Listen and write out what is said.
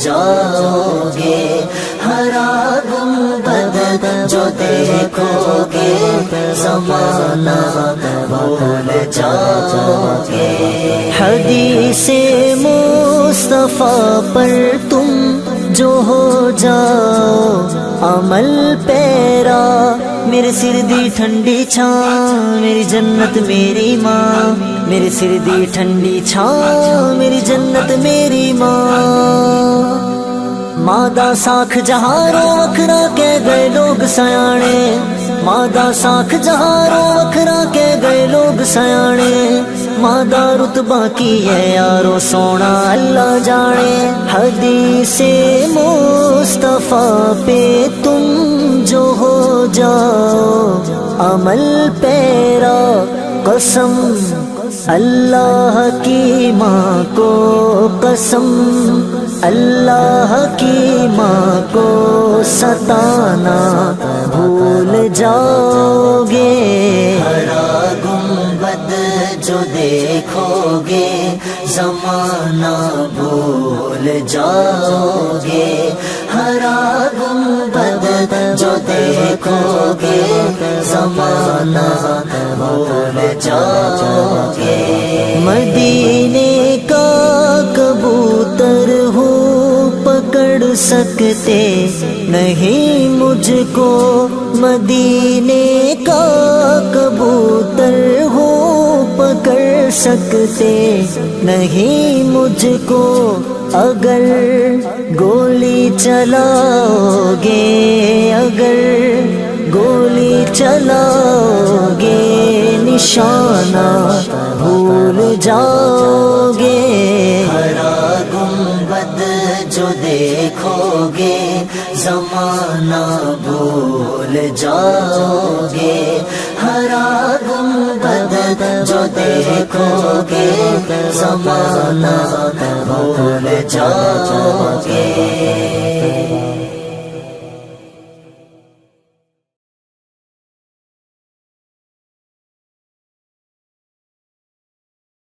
جاؤ گے، ہرا گنبد جو دیکھو گے زمانہ بھول جاؤ گے۔ حدیث مصطفیٰ پر تم جو ہو جاؤ عمل پیرا، میرے سر دی ٹھنڈی چھاں میری جنت میری ماں، میرے سر دی ٹھنڈی چھاں میری جنت میری ماں۔ مادہ ساکھ جہاروں وکھرا کہہ گئے لوگ سیانے، مادہ ساکھ جہاروں وکھرا کہہ گئے لوگ سیانے، مادہ رتبہ کی ہے یارو سونا اللہ جانے۔ حدیث مصطفیٰ پہ تم جو ہو جاؤ عمل پیرا، قسم اللہ کی ماں کو قسم، اللہ کی ماں کو ستانا بھول جاؤ گے۔ ہرا گنبد جو دیکھو گے زمانہ بھول جاؤ گے، ہرا گنبد جو دیکھو گے زمانہ بھول جاؤ گے۔ مدینے کا کبوتر ہو پکڑ سکتے نہیں مجھ کو، مدینے کا کبوتر ہو پکڑ سکتے نہیں مجھ کو، اگر گولی چلاؤ گے، اگر گولی چلاؤ گے نشانہ بھول جاؤ گے۔ ہرا گنبد جو دیکھو گے زمانہ بھول جاؤ گے، ہرا گنبد جو دیکھو گے زمانہ بھول جاؤ گے۔